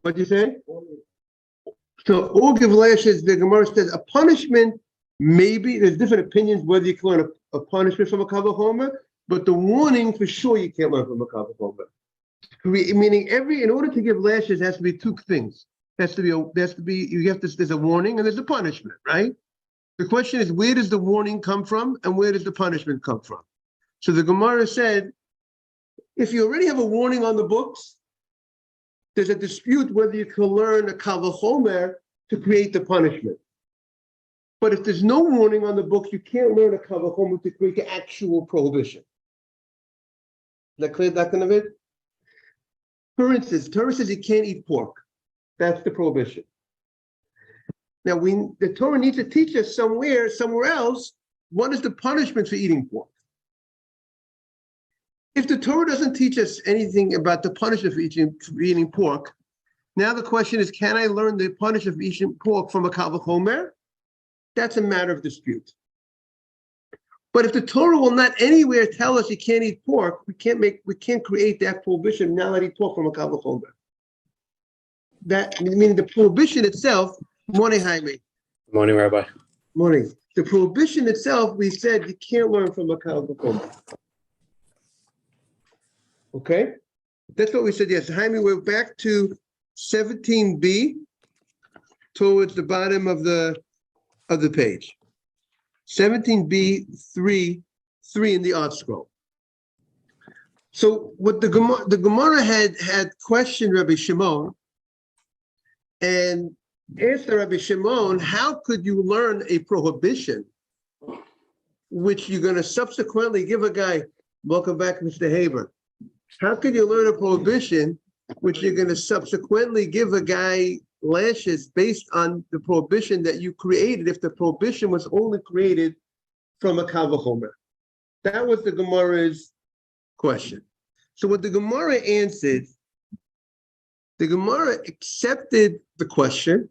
What'd you say? So, or give lashes, the Gemara says a punishment, maybe, there's different opinions whether you can learn a punishment from a Kal Vachomer, but the warning for sure you can't learn from a Kal Vachomer. Meaning in order to give lashes, has to be two things. There's a warning and there's a punishment, right? The question is, where does the warning come from and where does the punishment come from? So the Gemara said, if you already have a warning on the books, there's a dispute whether you can learn a Kal Vachomer to create the punishment. But if there's no warning on the books, you can't learn a Kal Vachomer to create the actual prohibition. Is that clear, Dr. Navid? For instance, Torah says you can't eat pork. That's the prohibition. Now, the Torah needs to teach us somewhere else, what is the punishment for eating pork? If the Torah doesn't teach us anything about the punishment for eating pork, now the question is, can I learn the punishment for eating pork from a Kal Vachomer? That's a matter of dispute. But if the Torah will not anywhere tell us you can't eat pork, we can't create that prohibition, not let eat pork from a Kal Vachomer. That meaning the prohibition itself. Morning, Jaime. Morning, Rabbi. Morning. The prohibition itself, we said you can't learn from a Kal Vachomer. Okay, that's what we said. Yes, Jaime. We're back to 17b, towards the bottom of the page. 17b 3 in the art scroll. So what the Gemara had questioned Rabbi Shimon and asked Rabbi Shimon, how could you learn a prohibition which you're going to subsequently give a guy? Welcome back, Mr. Haber. How could you learn a prohibition which you're going to subsequently give a guy lashes based on the prohibition that you created if the prohibition was only created from a Kal Vachomer? That was the Gemara's question. So what the Gemara answered, the Gemara accepted the question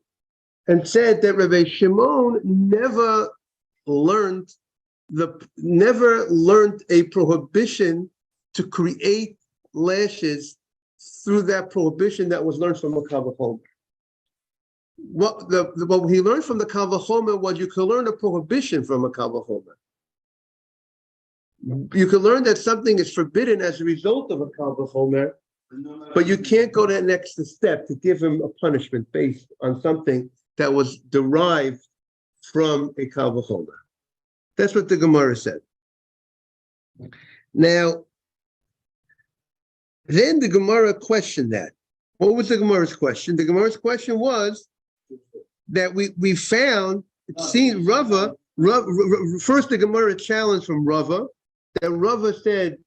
and said that Rabbi Shimon never learned a prohibition to create lashes through that prohibition that was learned from a Kal Vachomer. What he learned from the Kal Vachomer was you can learn a prohibition from a Kal Vachomer. You can learn that something is forbidden as a result of a Kal Vachomer, but you can't go that next step to give him a punishment based on something that was derived from a Kal Vachomer. That's what the Gemara said. Now, then the Gemara questioned that. What was the Gemara's question? The Gemara's question was that we found, it seemed Rava, first the Gemara challenged from Rava, that Rava said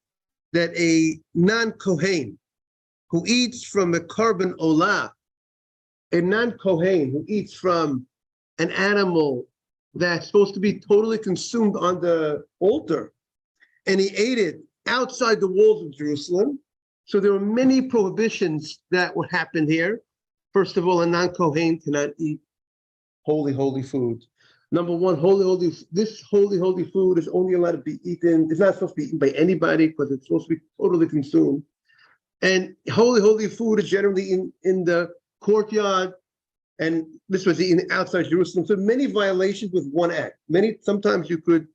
that a non-Kohen who eats from a carbon olah, a non-Kohen who eats from an animal that's supposed to be totally consumed on the altar, and he ate it outside the walls of Jerusalem. So there were many prohibitions that would happen here. First of all, a non-Kohen cannot eat holy food. Number one, this holy food is only allowed to be eaten. It's not supposed to be eaten by anybody because it's supposed to be totally consumed. And holy food is generally in the courtyard, and this was eaten outside Jerusalem. So many violations with one act. Sometimes you could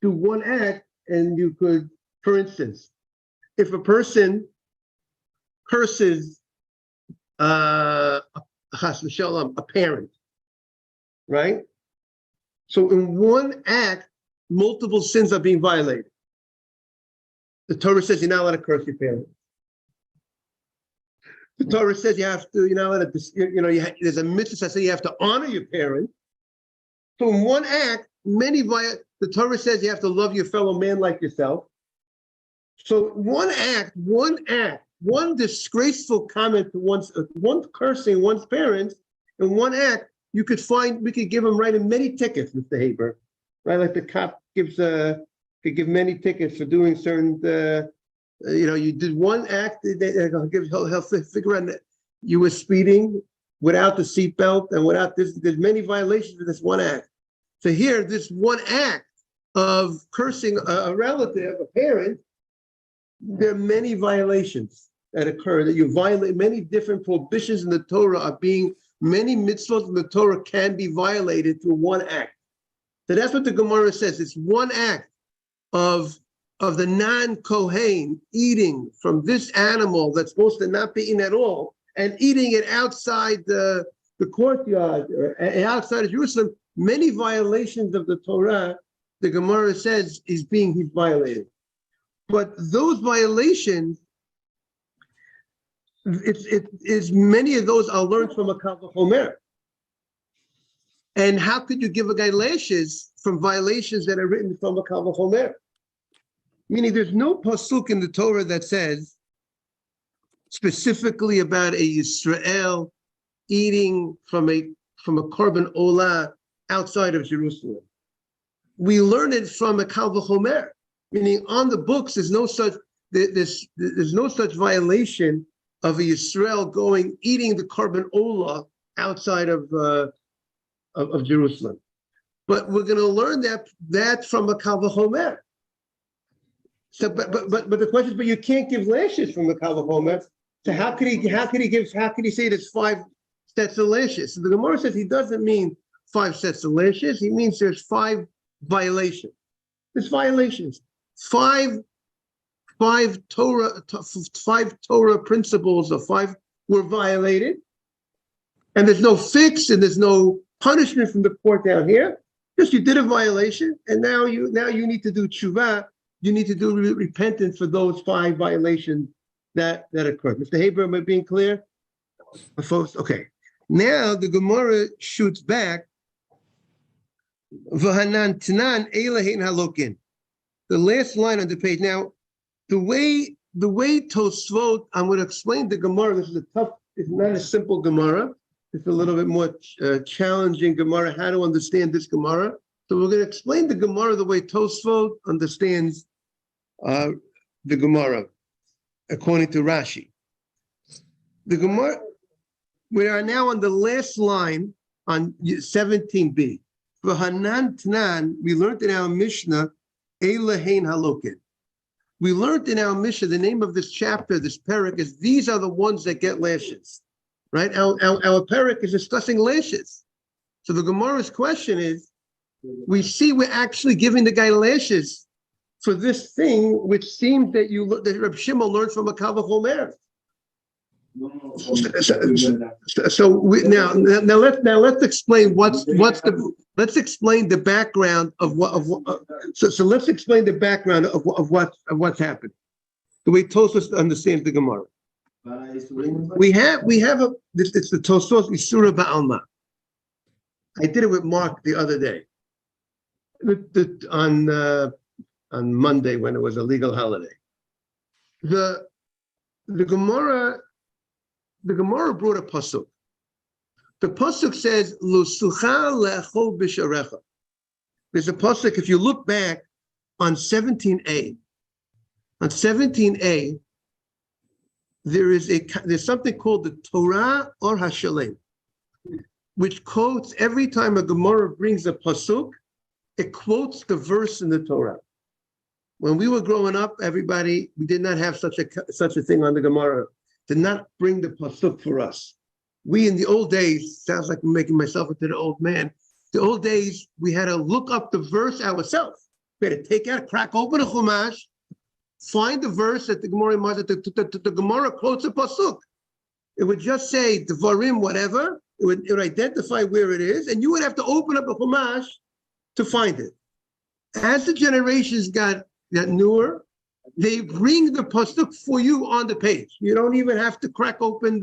do one act, and you could, for instance, if a person curses a parent, right? So in one act, multiple sins are being violated. The Torah says you're not allowed to curse your parent. The Torah says you have to, there's a mitzvah that says you have to honor your parent. So in one act, the Torah says you have to love your fellow man like yourself. So one disgraceful comment to one cursing one's parents, in one act, we could give him in many tickets, Mr. Haber, right? Like the cop could give many tickets for doing certain, you did one act, he'll figure out that you were speeding without the seatbelt and without this. There's many violations of this one act. So here, this one act of cursing a relative, a parent, there are many violations. that occur, that you violate many different prohibitions in the Torah many mitzvot in the Torah can be violated through one act. So that's what the Gemara says. It's one act of the non-Kohen eating from this animal that's supposed to not be eaten at all, and eating it outside the courtyard or outside of Jerusalem. Many violations of the Torah, the Gemara says, he's violated. But those violations, many of those are learned from a Kal V'chomer. And how could you give a guy lashes from violations that are written from a Kal V'chomer? Meaning there's no pasuk in the Torah that says specifically about a Yisrael eating from a korban olah outside of Jerusalem. We learn it from a Kal V'chomer, meaning on the books there's no such violation of a Yisrael eating the korban olah outside of Jerusalem. But we're going to learn that from a Kal V'chomer. So, but the question is, but you can't give lashes from the Kal V'chomer. So how could he say there's 5 sets of lashes? So the Gemara says he doesn't mean 5 sets of lashes. He means there's 5 violations. There's violations. 5 Torah principles of 5 were violated, and there's no fix and there's no punishment from the court down here. Just you did a violation, and now you need to do tshuva. You need to do repentance for those 5 violations that occurred. Mr. Haber, am I being clear? Folks, okay. Now the Gemara shoots back. V'hanan tanan elahin halokin. The last line on the page. Now, the way Tosfot, I'm going to explain the Gemara. This is it's not a simple Gemara. It's a little bit more challenging Gemara, how to understand this Gemara. So we're going to explain the Gemara the way Tosfot understands the Gemara, according to Rashi. The Gemara, we are now on the last line on 17b. For Hanan Tanan, we learned in our Mishnah, Elahein Halokin. We learned in our Mishnah, the name of this chapter, this parak, is these are the ones that get lashes. Right? Our parak is discussing lashes. So the Gemara's question is, we see we're actually giving the guy lashes for this thing, which seems that Reb Shimon learned from a Kal V'chomer. So let's explain let's explain the background of what. So let's explain the background of what's happened. The way Tosfos understands the Gemara. It's the Tosfos Isura Ba'alma. I did it with Mark the other day, on Monday when it was a legal holiday. The Gemara brought a pasuk. The pasuk says, "Lusucha le'achol b'sharecha." There's a pasuk. If you look back on 17a, there's something called the Torah or Hashalem, which quotes every time a Gemara brings a pasuk, it quotes the verse in the Torah. When we were growing up, we did not have such a thing on the Gemara. Did not bring the pasuk for us. We in the old days, sounds like I'm making myself into the old man. The old days, we had to look up the verse ourselves. We had to crack open a chumash, find the verse that the Gemara quotes a pasuk. It would just say Devarim, whatever. It would identify where it is, and you would have to open up a chumash to find it. As the generations got newer, they bring the pasuk for you on the page. You don't even have to crack open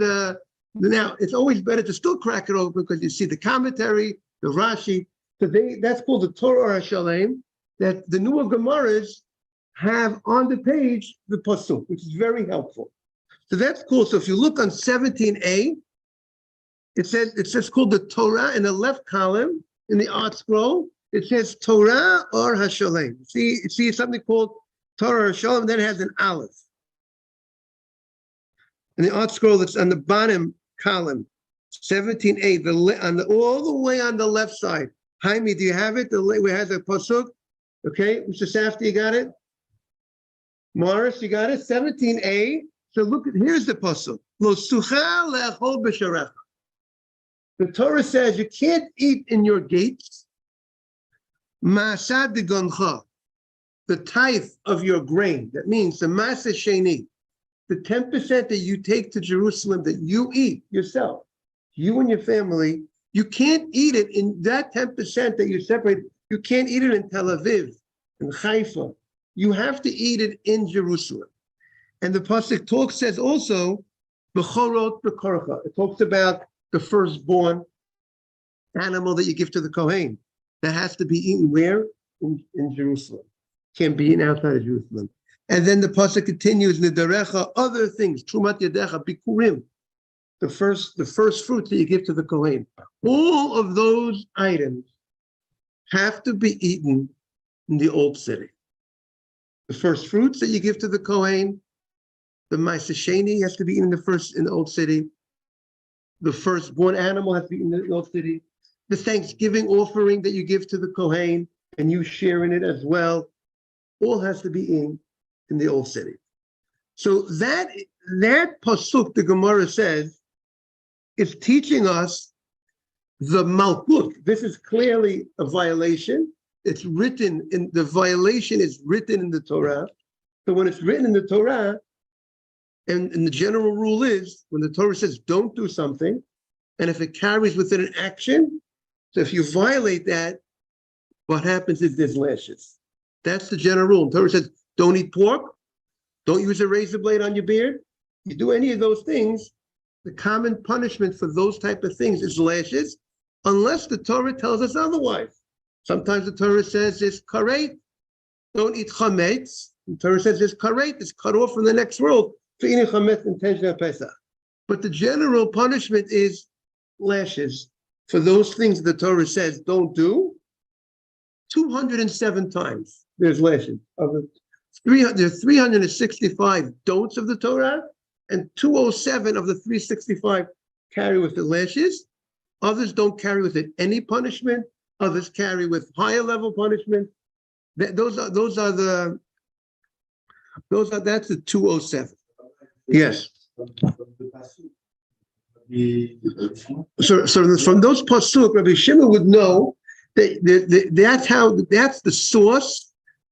now, it's always better to still crack it open because you see the commentary, the Rashi. So that's called the Torah Hashalem, that the newer Gemaras have on the page the pasuk, which is very helpful. So that's cool. So if you look on 17a, it says called the Torah in the left column in the art scroll. It says Torah or Hashalem. See something called Torah Hashalem, then it has an aleph. And the art scroll that's on the bottom column, 17a, all the way on the left side. Jaime, do you have it? Where it has a pasuk? Okay, Mr. Safdie, you got it? Morris, you got it? 17a, So look at, here's the pasuk. Lo sucha le'achol b'sharecha. The Torah says you can't eat in your gates. Ma'asad degoncha, the tithe of your grain. That means the masa sheni, the 10% that you take to Jerusalem that you eat yourself, you and your family. You can't eat it in that 10% that you separate. You can't eat it in Tel Aviv, in Haifa. You have to eat it in Jerusalem. And the pasuk talk says also, b'chorot b'korcha. It talks about the firstborn animal that you give to the Kohen. That has to be eaten where? In Jerusalem. Can't be eaten outside of Jerusalem. And then the pasuk continues, nidarecha, other things, trumat yadecha, bikurim, the first fruits that you give to the Kohen. All of those items have to be eaten in the old city. The first fruits that you give to the Kohen, the Ma'aseh Sheni has to be eaten in the old city. The firstborn animal has to be eaten in the old city. The Thanksgiving offering that you give to the Kohen and you share in it as well, all has to be eaten in the old city. So that pasuk, the Gemara says, is teaching us the malkut. This is clearly a violation. It's written in the violation is written in the Torah. So when it's written in the Torah, and the general rule is when the Torah says don't do something, and if it carries with it an action, so if you violate that, what happens is there's lashes. That's the general rule. The Torah says don't eat pork, don't use a razor blade on your beard. You do any of those things, the common punishment for those type of things is lashes, unless the Torah tells us otherwise. Sometimes the Torah says it's karet, don't eat chametz. The Torah says it's karet, it's cut off from the next world for eating chametz intention of Pesach. But the general punishment is lashes for those things the Torah says don't do. 207 times there's lashes. There's 365 don'ts of the Torah, and 207 of the 365 carry with the lashes. Others don't carry with it any punishment. Others carry with higher level punishment. That's the 207. Yes. So from those pasuk, Rabbi Shimon would know that that's the source.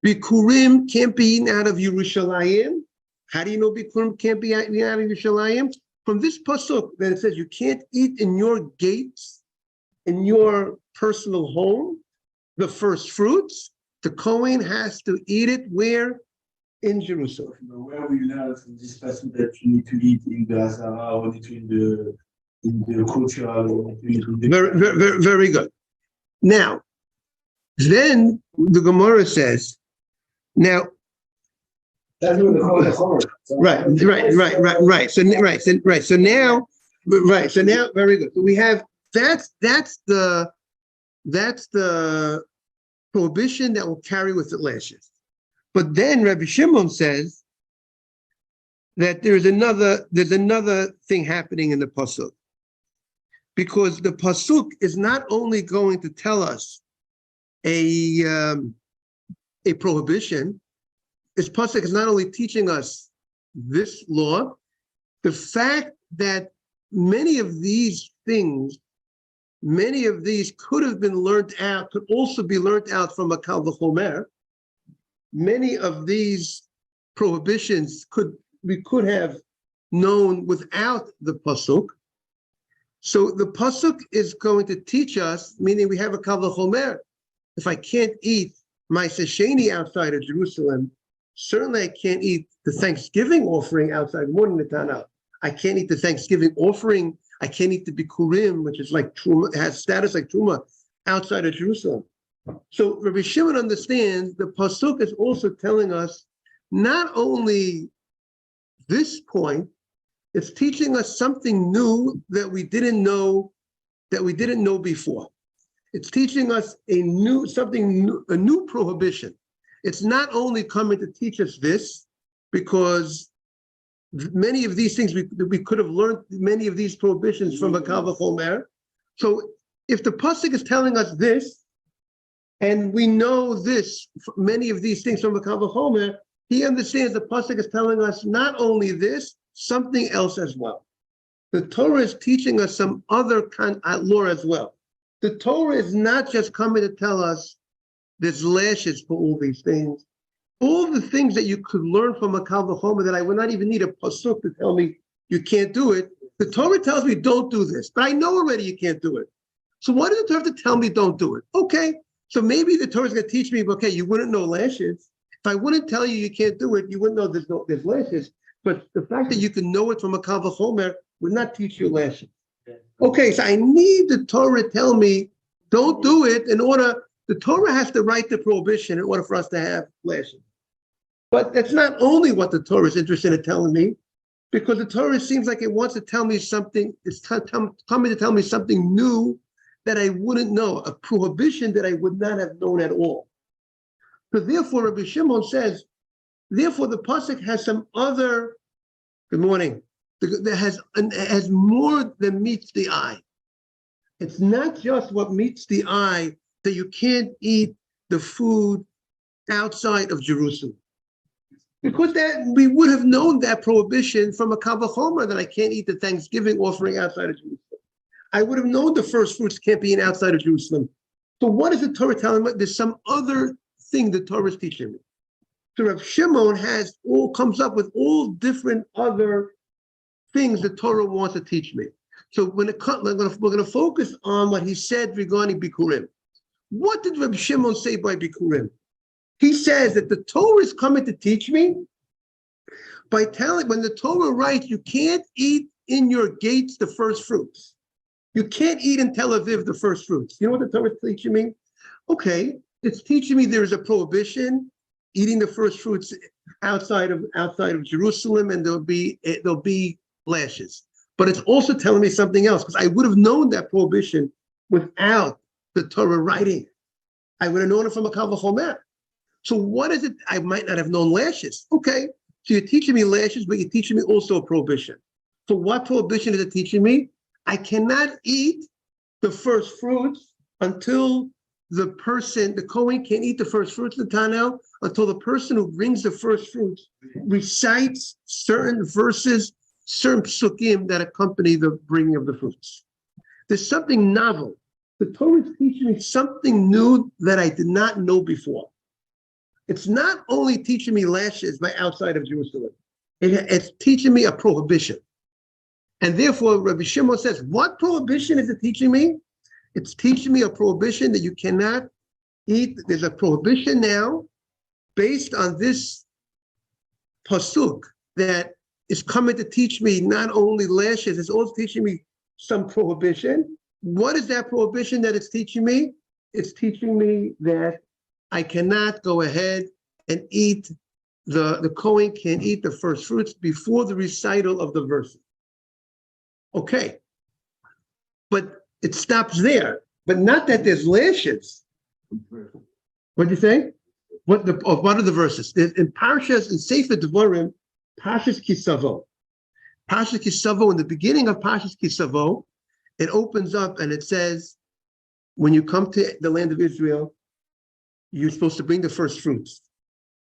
Bikurim can't be eaten out of Yerushalayim. How do you know Bikurim can't be eaten out of Yerushalayim? From this pasuk that it says you can't eat in your gates, in your personal home, the first fruits. The Kohen has to eat it where? In Jerusalem. Where we learn from this passage that you need to eat in the Hazara or in the cultural. Very, very good. Now, then the Gemara says, now. That's what the Torah. Right. So now, very good. So we have that's the prohibition that will carry with it lashes. But then Rabbi Shimon says that there's another thing happening in the pasuk, because the pasuk is not only going to tell us a prohibition. This pasuk is not only teaching us this law, the fact that many of these things, could have been learned out, could also be learned out from a kal v'chomer. Many of these prohibitions we could have known without the pasuk. So the pasuk is going to teach us, meaning we have a kal v'chomer. If I can't eat my sesheni outside of Jerusalem, certainly I can't eat the Thanksgiving offering outside. More than the Tana. I can't eat the Thanksgiving offering. I can't eat the bikurim, which is like truma, has status like truma, outside of Jerusalem. So Rabbi Shimon understands the pasuk is also telling us not only this point, it's teaching us something new that we didn't know before. It's teaching us a new prohibition. It's not only coming to teach us this, because many of these things we could have learned many of these prohibitions from a kal v'chomer. So if the pasuk is telling us this, and we know this, many of these things from a kal v'chomer, he understands the pasuk is telling us not only this, something else as well. The Torah is teaching us some other kind of law as well. The Torah is not just coming to tell us there's lashes for all these things. All the things that you could learn from a Kal V'chomer that I would not even need a pasuk to tell me you can't do it. The Torah tells me don't do this, but I know already you can't do it. So why does the Torah have to tell me don't do it? Okay, so maybe the Torah is going to teach me, okay, you wouldn't know lashes. If I wouldn't tell you you can't do it, you wouldn't know there's lashes. But the fact that you can know it from a Kal V'chomer would not teach you lashes. Okay, so I need the Torah to tell me don't do it in order, the Torah has to write the prohibition in order for us to have lashes. But that's not only what the Torah is interested in telling me, because the Torah seems like it wants to tell me something, it's coming to tell me something new that I wouldn't know, a prohibition that I would not have known at all. So therefore, Rabbi Shimon says, therefore the pasuk has some other, good morning, that has more than meets the eye. It's not just what meets the eye that you can't eat the food outside of Jerusalem. Because that we would have known that prohibition from a Kal V'chomer that I can't eat the Thanksgiving offering outside of Jerusalem. I would have known the first fruits can't be eaten outside of Jerusalem. So what is the Torah telling me? There's some other thing the Torah is teaching me. So Rav Shimon comes up with all different other things the Torah wants to teach me. So we're going to focus on what he said regarding Bikurim. What did Rav Shimon say by Bikurim? He says that the Torah is coming to teach me by telling, when the Torah writes, you can't eat in your gates the first fruits. You can't eat in Tel Aviv the first fruits. You know what the Torah is teaching me? Okay, it's teaching me there is a prohibition eating the first fruits outside of Jerusalem, and there'll be lashes. But it's also telling me something else, because I would have known that prohibition without the Torah writing. I would have known it from a Kal V'chomer. So what is it? I might not have known lashes. Okay, so you're teaching me lashes, but you're teaching me also a prohibition. So what prohibition is it teaching me? I cannot eat the first fruits until the Kohen can't eat the first fruits in the Tanel until the person who brings the first fruits recites certain verses, certain psukim that accompany the bringing of the fruits. There's something novel. The Torah is teaching me something new that I did not know before. It's not only teaching me lashes by outside of Jerusalem. It's teaching me a prohibition. And therefore, Rabbi Shimon says, what prohibition is it teaching me? It's teaching me a prohibition that you cannot eat. There's a prohibition now based on this pasuk that is coming to teach me not only lashes, it's also teaching me some prohibition. What is that prohibition that it's teaching me? It's teaching me that I cannot go ahead and eat, the Kohen can't eat the first fruits before the recital of the verses. Okay, but it stops there. But not that there's lashes. What do you say? What are the verses? In Parshas, in Sefer Devarim, Parshas Kisavo. Parshas Kisavo, in the beginning of Parshas Kisavo, it opens up and it says, when you come to the land of Israel, you're supposed to bring the first fruits.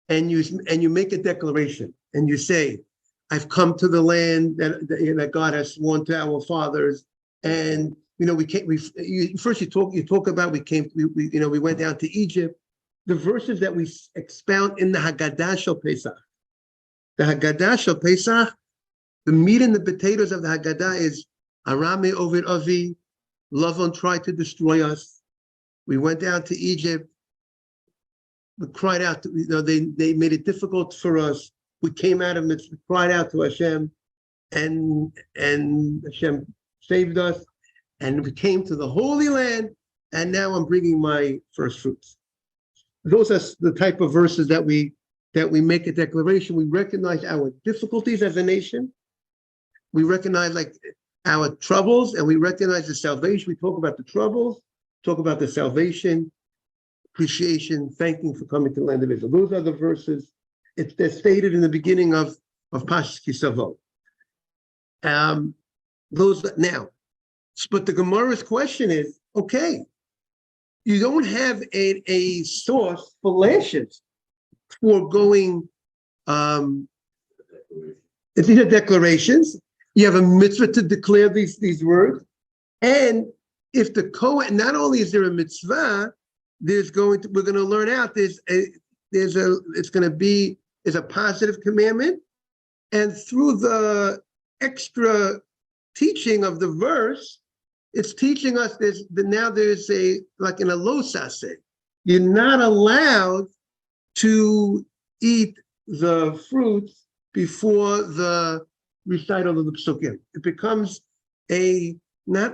And you make a declaration and you say, I've come to the land that God has sworn to our fathers. And you talk about we went down to Egypt. The verses that we expound in the Haggadah Shel Pesach. The Haggadah Shel Pesach, the meat and the potatoes of the Haggadah is Arame Ovid Avi, Lavan tried to destroy us. We went down to Egypt. We cried out, they made it difficult for us. We came out of it, we cried out to Hashem, and Hashem saved us, and we came to the Holy Land, and now I'm bringing my first fruits. Those are the type of verses that we make a declaration. We recognize our difficulties as a nation. We recognize our troubles, and we recognize the salvation. We talk about the troubles, talk about the salvation, appreciation, thanking for coming to the land of Israel. Those are the verses. They're stated in the beginning of Parshas Kisavo. But the Gemara's question is, okay, you don't have a source for lashes for going These are declarations. You have a mitzvah to declare these words. And if the Kohen, not only is there a mitzvah, we're going to learn out there's a positive commandment. And through the extra teaching of the verse, it's teaching us there's like in a losase. You're not allowed to eat the fruits before the recital of the psukim. It becomes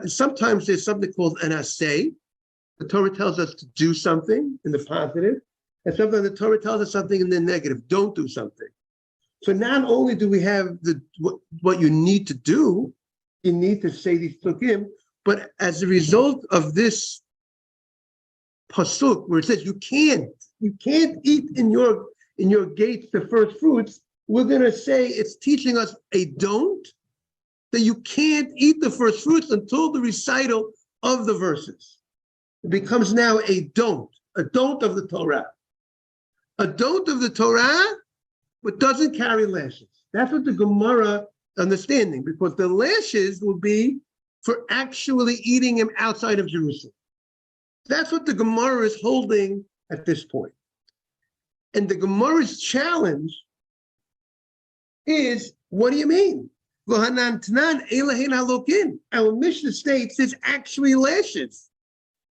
sometimes there's something called an asay. The Torah tells us to do something in the positive, and sometimes the Torah tells us something in the negative. Don't do something. So not only do we have what you need to do, you need to say these psukim, but as a result of this pasuk where it says you can't eat in your gates the first fruits, we're going to say it's teaching us a don't, that you can't eat the first fruits until the recital of the verses. It becomes now a don't of the Torah. A don't of the Torah, but doesn't carry lashes. That's what the Gemara understanding, because the lashes will be for actually eating him outside of Jerusalem. That's what the Gemara is holding at this point. And the Gemara's challenge is, what do you mean? Our Mishnah states there's actually lashes.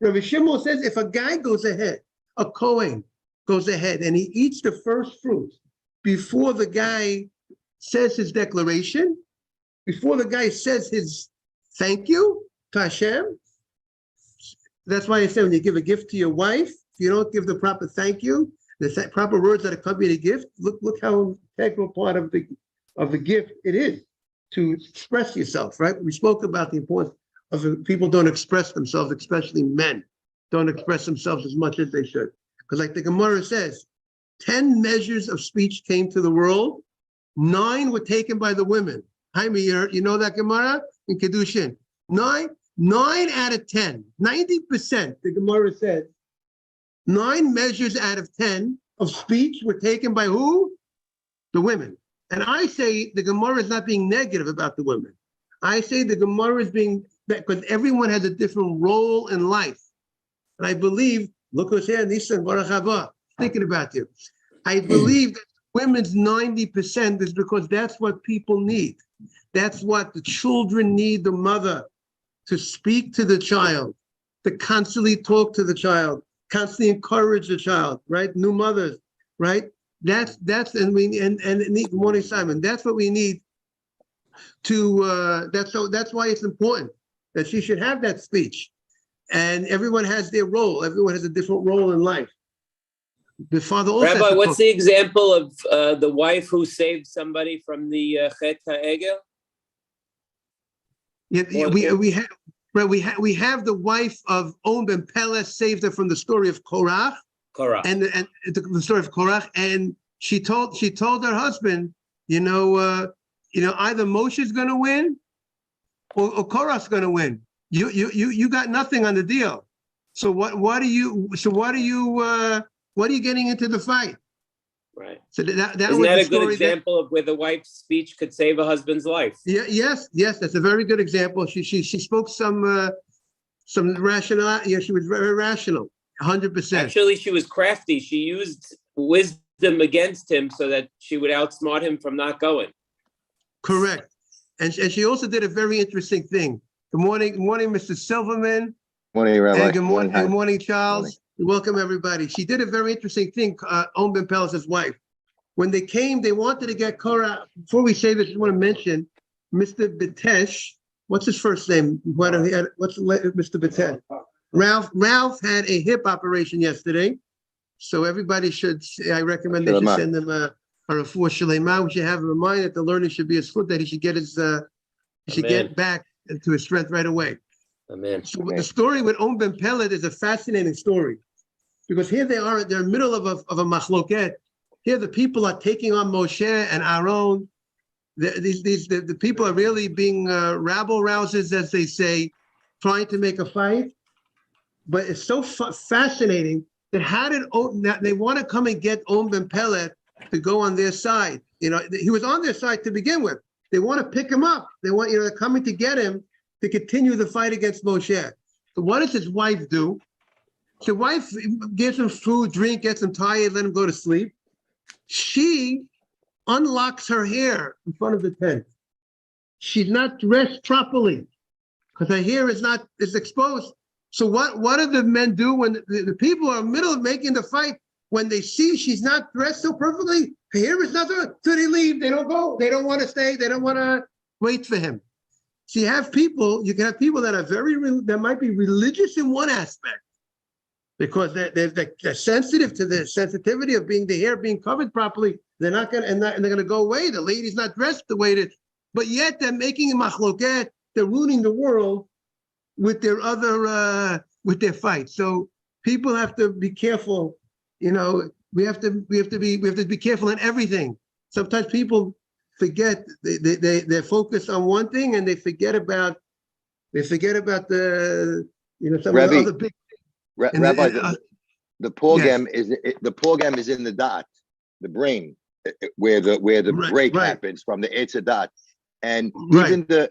Rabbi Shimon says if a guy goes ahead, a Kohen goes ahead and he eats the first fruits before the guy says his declaration, before the guy says his thank you to Hashem. That's why I say when you give a gift to your wife, if you don't give the proper thank you, the proper words that accompany the gift, look how integral part of the gift it is to express yourself, right? We spoke about the importance of people don't express themselves, especially men don't express themselves as much as they should. Because like the Gemara says, 10 measures of speech came to the world, 9 were taken by the women. Jaime, you know that Gemara in Kedushin? 9 out of 10, 90%, the Gemara says, 9 measures out of 10 of speech were taken by who? The women. And I say the Gemara is not being negative about the women. I say the Gemara is being, because everyone has a different role in life. And I believe, look who's here, Nisan Baruch Haba, thinking about you. I believe that women's 90% is because that's what people need. That's what the children need, the mother, to speak to the child, to constantly talk to the child, constantly encourage the child, right? New mothers, right? That's and good morning, Simon. That's what we need to. That's why it's important that she should have that speech, and everyone has their role. Everyone has a different role in life. The father also. Rabbi, what's the example of the wife who saved somebody from the Chet HaEgel? Yeah, we have the wife of On ben Peles saved her from the story of Korach. Korach. And the story of Korach, and she told her husband, either Moshe's going to win or Korach's going to win. You got nothing on the deal. So what are you getting into the fight? Right. So Isn't that a good example of where the wife's speech could save a husband's life? Yeah. Yes. That's a very good example. She spoke some rational. Yeah, she was very rational. 100%. Actually, she was crafty. She used wisdom against him so that she would outsmart him from not going. Correct. And she also did a very interesting thing. Good morning, Mr. Silverman. Morning, Rabbi. And good morning, Charles. Welcome, everybody. She did a very interesting thing, On ben Peles' wife. When they came, they wanted to get Korah. Before we say this, I want to mention Mr. Bitesh. What's his first name? What's Mr. Bitesh? Ralph had a hip operation yesterday, so everybody I recommend they should send him a refuah shalema. We should have a reminder that the learning should be as good, that he should get get back to his strength right away. Amen. So the story with On ben Peles is a fascinating story, because here they're in the middle of a machloket. Here the people are taking on Moshe and Aaron. The people are really being rabble rousers, as they say, trying to make a fight. But it's so fascinating that they want to come and get On ben Peles to go on their side. He was on their side to begin with. They want to pick him up. They're coming to get him to continue the fight against Moshe. So what does his wife do? The wife gives him food, drink, gets him tired, let him go to sleep. She unlocks her hair in front of the tent. She's not dressed properly because her hair is exposed. So what do the men do when the people are in the middle of making the fight? When they see she's not dressed so perfectly, her hair is not so they leave. They don't go. They don't want to stay. They don't want to wait for him. So you can have people that are that might be religious in one aspect because they're sensitive to the sensitivity of the hair being covered properly. They're not going to, and they're going to go away. The lady's not dressed the way that, but yet they're making a machloket. They're ruining the world with their with their fight. So people have to be careful. We have to be careful in everything. Sometimes people forget they're focused on one thing and they forget about the some of the other big Rabbi, the porgam is in the dot, the brain, where the break happens from the Eitz dot, and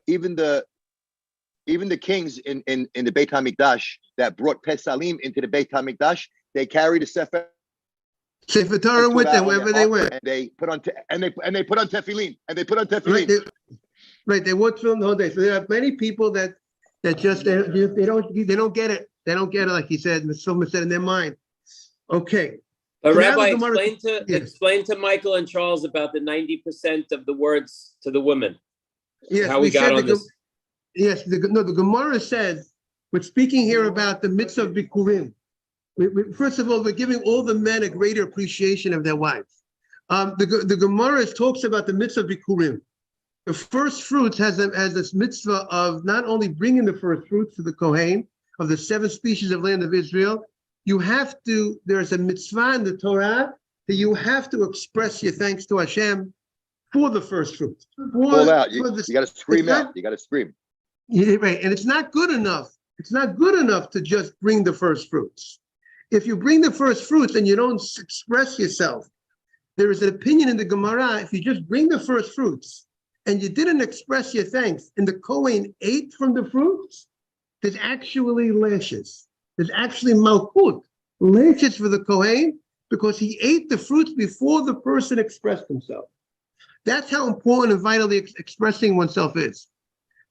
even the kings in the Beit Hamikdash that brought Pesalim into the Beit Hamikdash, they carried a Sefer Torah with them wherever they went, and they put on tefillin, Right, they worked for them the whole day. So there are many people that just they don't get it. They don't get it, like he said. Someone said in their mind. Okay. But so Rabbi, explain to Michael and Charles about the 90% of the words to the women. Yes, how we got on this. Yes, the Gemara says we're speaking here about the mitzvah of bikurim. First of all, we're giving all the men a greater appreciation of their wives. The Gemara talks about the mitzvah of bikurim. The first fruits has this mitzvah of not only bringing the first fruits to the Kohen of the 7 species of land of Israel. There's a mitzvah in the Torah that you have to express your thanks to Hashem for the first fruits. Call out. You got to scream out. You got to scream. Yeah, right, and it's not good enough. It's not good enough to just bring the first fruits. If you bring the first fruits and you don't express yourself, there is an opinion in the Gemara, if you just bring the first fruits and you didn't express your thanks and the Kohen ate from the fruits, there's actually lashes. There's actually malchut, lashes for the Kohen because he ate the fruits before the person expressed himself. That's how important and vital expressing oneself is.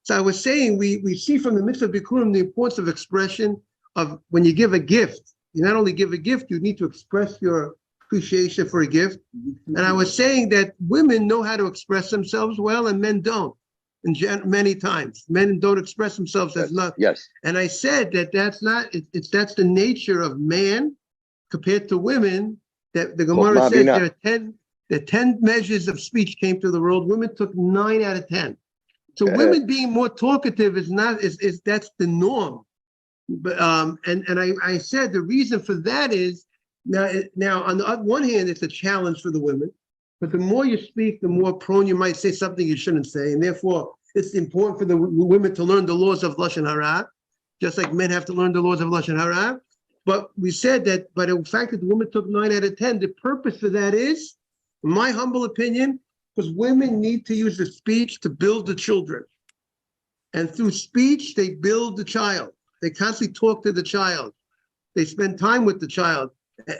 So I was saying, we see from the mitzvah of Bikurim the importance of expression of when you give a gift. You not only give a gift, you need to express your appreciation for a gift. And I was saying that women know how to express themselves well and men don't. Many times, men don't express themselves as not. Yes. And I said that's the nature of man compared to women. That the Gemara says there are 10 measures of speech came to the world. Women took 9 out of 10. So women being more talkative is that's the norm. But and I said the reason for that is now on the one hand it's a challenge for the women, but the more you speak, the more prone you might say something you shouldn't say, and therefore it's important for the women to learn the laws of lashon hara, just like men have to learn the laws of lashon hara. But we said that, but in fact that the woman took 9 out of 10. The purpose for that is, in my humble opinion, because women need to use the speech to build the children, and through speech they build the child. They constantly talk to the child. They spend time with the child.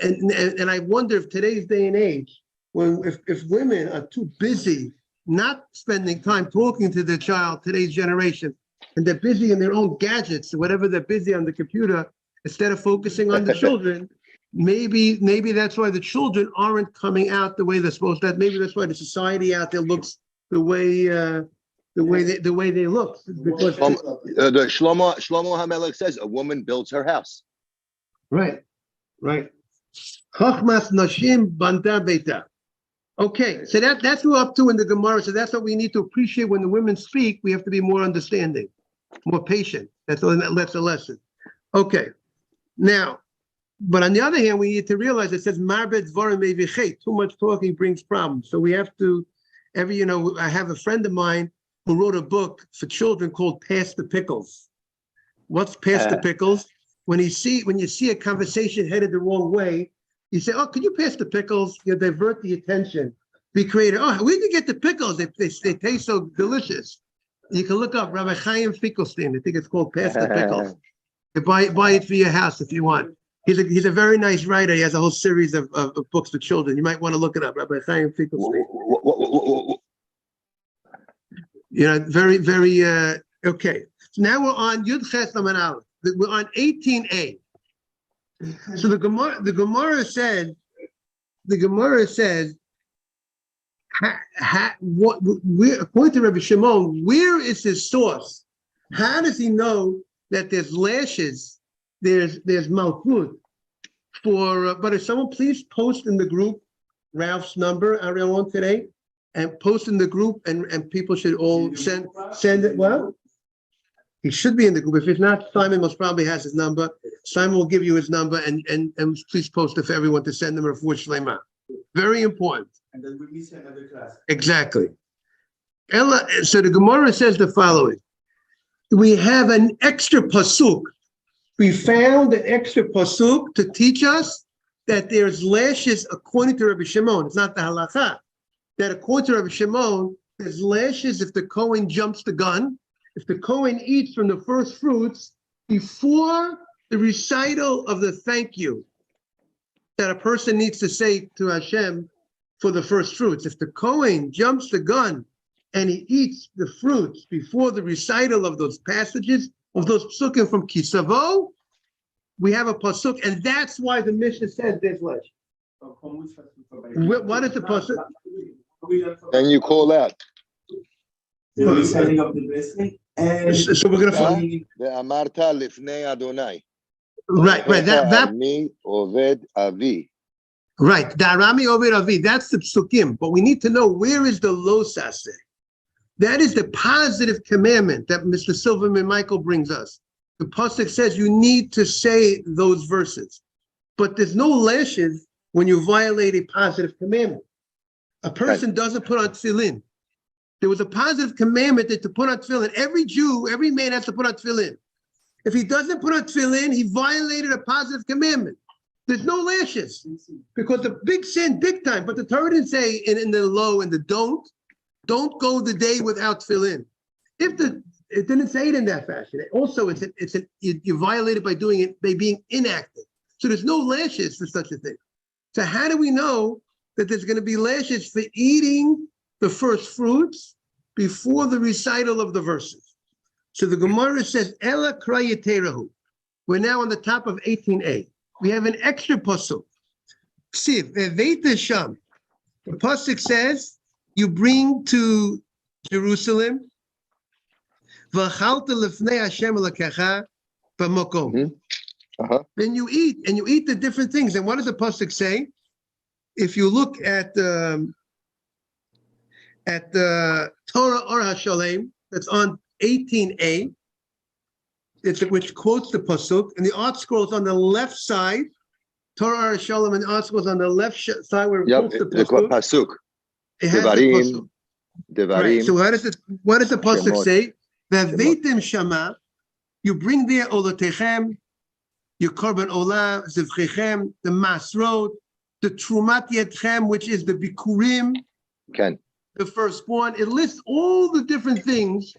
And I wonder if today's day and age, if women are too busy not spending time talking to their child, today's generation, and they're busy in their own gadgets, whatever they're busy on the computer, instead of focusing on the children, maybe that's why the children aren't coming out the way they're supposed to. Maybe that's why the society out there looks the way they look. Because the Shlomo HaMelech says a woman builds her house. Right. Chachmas nashim banta beita. Okay, so that's what we're up to in the Gemara. So that's what we need to appreciate when the women speak. We have to be more understanding, more patient. That's a lesson. Okay, now, but on the other hand, we need to realize it says marbet dvarim mevichet. Too much talking brings problems. So we have to I have a friend of mine who wrote a book for children called Pass the Pickles. What's Pass the Pickles? When you see a conversation headed the wrong way, you say, "Oh, could you pass the pickles?" You divert the attention be creative. Oh, we can get the pickles. They taste so delicious. You can look up Rabbi Chaim Finkelstein. I think it's called Pass the Pickles. You buy it for your house if you want. He's a very nice writer. He has a whole series of books for children. You might want to look it up, Rabbi Chaim Finkelstein. Very, very, okay. So now we're on Yud Ches Lamed Aleph. We're on 18a. So the Gemara said, according to Rabbi Shimon, where is his source? How does he know that there's lashes, there's malchut for? But if someone please post in the group Ralph's number, Ariel, today, and post in the group, and people should all send it. Well, he should be in the group. If not, Simon most probably has his number. Simon will give you his number, and please post it for everyone to send them a refuah shlema. Very important. And then we miss another class. Exactly. So the Gemara says the following. We have an extra pasuk. We found an extra pasuk to teach us that there's lashes according to Rabbi Shimon. It's not the halacha. That according to Rabbi Shimon, there's lashes if the Kohen jumps the gun, if the Kohen eats from the first fruits before the recital of the thank you that a person needs to say to Hashem for the first fruits. If the Kohen jumps the gun and he eats the fruits before the recital of those passages, of those psukim from Kisavo, we have a pasuk, and that's why the Mishnah says there's lash. What is the pasuk? Then you call out. The reciting of the blessing. So we're going to follow. ואמרת לפני אדוני. Right. That אני עובד אבי. Right. Darami Oved Avi. That's the psukim. But we need to know, where is the lo saseh? That is the positive commandment that Mr. Silverman Michael brings us. The pasuk says you need to say those verses. But there's no lashes when you violate a positive commandment. A person doesn't put on tefillin. There was a positive commandment that to put on tefillin. Every Jew, every man has to put on tefillin. If he doesn't put on tefillin, he violated a positive commandment. There's no lashes because the big sin, big time. But the Torah didn't say in the low and the don't go the day without tefillin. It didn't say it in that fashion. Also, you violate it by doing it by being inactive. So there's no lashes for such a thing. So how do we know that there's going to be lashes for eating the first fruits before the recital of the verses? So the Gemara says, Ela krayeterahu. We're now on the top of 18a. We have an extra pasuk. See, Ve'veita Sham. The pasuk says, you bring to Jerusalem, V'achalta lefnei Hashem Elokecha b'makom. Then you eat, and you eat the different things. And what does the pasuk say? If you look at the Torah Or HaShalem, that's on 18a, which quotes the pasuk, and the art scrolls on the left side. Torah Or HaShalem, and the art scrolls on the left side where it quotes the pasuk. It has the pasuk. Right. So what does the pasuk say? V'aveitem shama, you bring there olotechem, your korban olah, zivchechem, the masrot, the trumat yetchem, which is the bikurim, the firstborn. It lists all the different things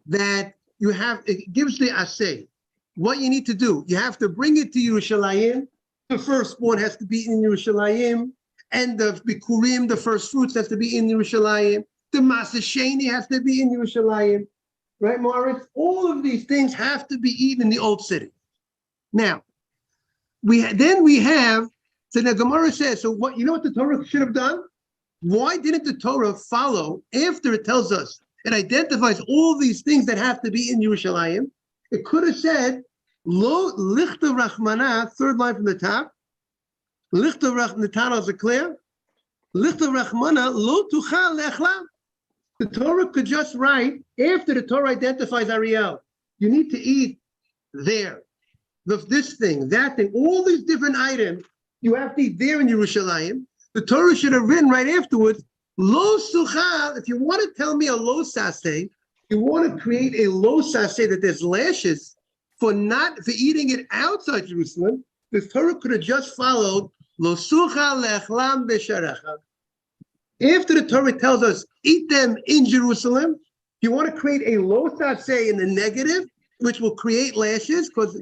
that you have. It gives the asay. What you need to do, you have to bring it to Yerushalayim. The firstborn has to be in Yerushalayim, and the bikurim, the first fruits, has to be in Yerushalayim. The Maaseh Sheni has to be in Yerushalayim, right, Morris? All of these things have to be eaten in the old city. Now, we have. So the Gemara says, so what? You know what the Torah should have done? Why didn't the Torah follow after it tells us, it identifies all these things that have to be in Yerushalayim? It could have said, Lo lichta rachmana, third line from the top. Lichta rachmana, is it clear? Lichta rachmana, lo tuchal lechla. The Torah could just write, after the Torah identifies Ariel, you need to eat there. This thing, that thing, all these different items, you have to eat there in Yerushalayim. The Torah should have written right afterwards, lo suchal. If you want to tell me a lo saseh, you want to create a lo saseh that there's lashes for eating it outside Jerusalem, the Torah could have just followed lo suchal lechlam b'sharecha. After the Torah tells us, eat them in Jerusalem, you want to create a lo say in the negative, which will create lashes, because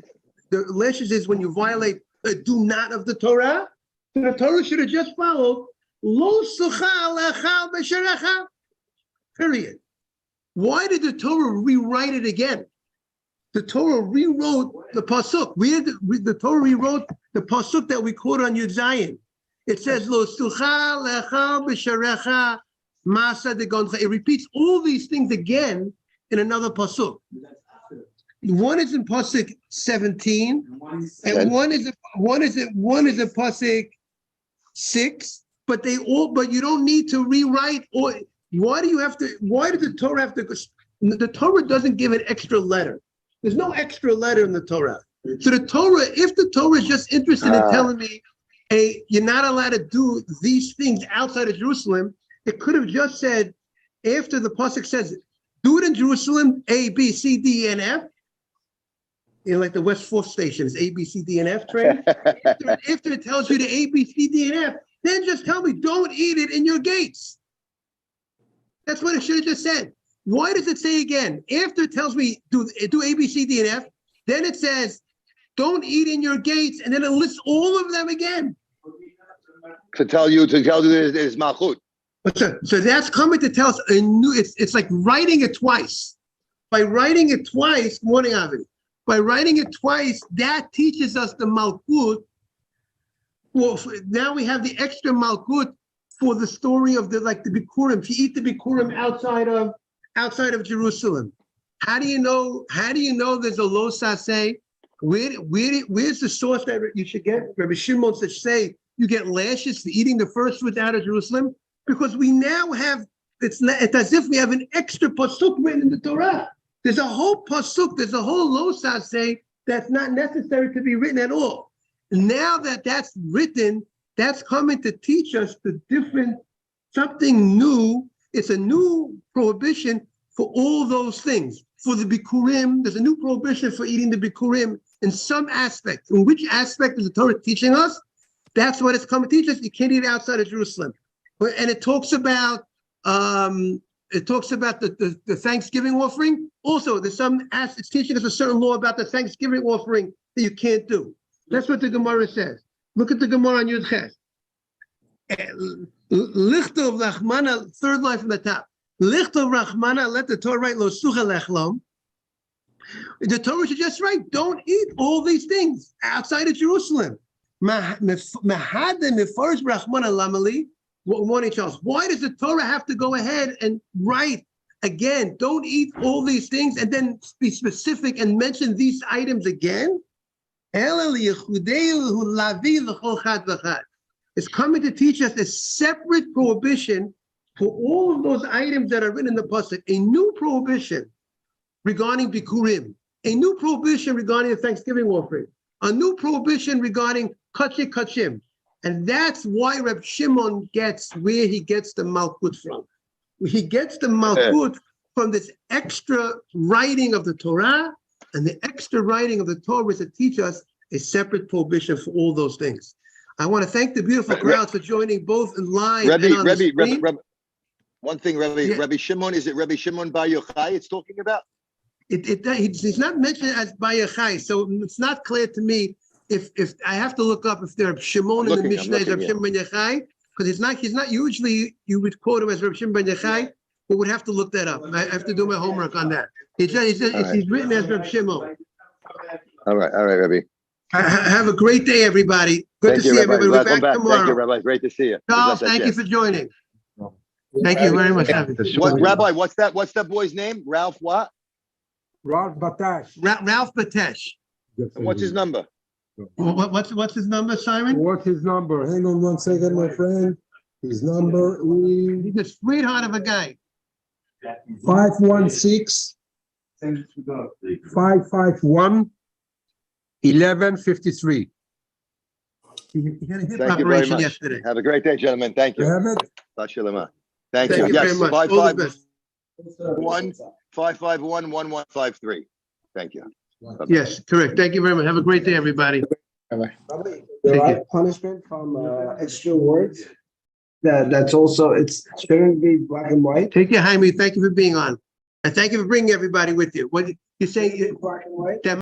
the lashes is when you violate the do not of the Torah. So the Torah should have just followed lo sucha lecha b'sherecha. Period. Why did the Torah rewrite it again? The Torah rewrote the pasuk. The Torah rewrote the pasuk that we quote on Yud Zayin. It says lo sucha lecha b'sherecha masa degoncha. It repeats all these things again in another pasuk. One is in pasuk 17, and one is in pasuk 6. But you don't need to rewrite. Or why did the Torah have to? The Torah doesn't give an extra letter. There's no extra letter in the Torah. So the Torah, if the Torah is just interested in telling me, you're not allowed to do these things outside of Jerusalem, it could have just said, after the pasuk says, do it in Jerusalem, A, B, C, D, and F. Like the West 4th station is A, B, C, D, and F train. After it tells you the A, B, C, D, and F, then just tell me, don't eat it in your gates. That's what it should have just said. Why does it say again? After it tells me do A, B, C, D, and F, then it says, don't eat in your gates, and then it lists all of them again. To tell you there's malchut. So that's coming to tell us a new. It's like writing it twice. By writing it twice, morning Avi. By writing it twice, that teaches us the malchut. Well, now we have the extra malchut for the story of the bikurim. If you eat the bikurim outside of Jerusalem, how do you know there's a lo saseh? Where's the source that you should get? Rabbi Shimon should say you get lashes for eating the first fruits out of Jerusalem, because we now have it's as if we have an extra pasuk written in the Torah. There's a whole pasuk, there's a whole lo saseh that's not necessary to be written at all. Now that's written, that's coming to teach us the different, something new. It's a new prohibition for all those things. For the bikurim, there's a new prohibition for eating the bikurim in some aspect. In which aspect is the Torah teaching us? That's what it's coming to teach us. You can't eat outside of Jerusalem. And it talks about the Thanksgiving offering. Also, it's teaching us a certain law about the Thanksgiving offering that you can't do. That's what the Gemara says. Look at the Gemara on Yud Ches. Lichtov Rachmana, third line from the top. Lichtov Rachmana, let the Torah write Lo Sucha Lechlom. The Torah should just write, don't eat all these things outside of Jerusalem. Mahad Mefarsh Rachmana Lamali. Morning, Charles. Why does the Torah have to go ahead and write again, don't eat all these things, and then be specific and mention these items again? It's coming to teach us a separate prohibition for all of those items that are written in the pasuk. A new prohibition regarding bikurim, a new prohibition regarding the Thanksgiving offering, a new prohibition regarding kachim. And that's why Reb Shimon gets where he gets the malchut from. He gets the malchut from this extra writing of the Torah, and the extra writing of the Torah is to teach us a separate prohibition for all those things. I want to thank the beautiful crowd for joining both in live and on the screen. One thing, Rabbi Shimon, is it Rabbi Shimon Bar Yochai it's talking about? He's not mentioned as Bar Yochai, so it's not clear to me if I have to look up if there are Shimon in the Mishnah as Rabbi Shimon Ben Yochai, because he's not usually, you would quote him as Rabbi Shimon Ben Yochai, but would have to look that up. I have to do my homework on that. He's written as Rabbi Shimon. All right, Rabbi. Have a great day, everybody. Good to see everybody. We're back tomorrow. Thank you, Rabbi. Great to see you. Charles, thank you for joining. Thank you very much. Rabbi, what's that boy's name? Ralph what? Ralph Batash. Ralph Batesh. And what's his number? What's his number, Simon? What's his number? Hang on 1 second, my friend. His number is He's a sweetheart of a guy. 516 551 1153. He had a hip Thank you very operation much. yesterday. Have a great day, gentlemen. Thank you. You have it? Thank you Thank you yes, very much. All the best. 551-1153. Thank you. Yes, correct. Thank you very much. Have a great day, everybody. There are punishment from extra words. that's also, it's shouldn't be black and white. Take care, Jaime. Thank you for being on. And thank you for bringing everybody with you. What you say? Black and white. That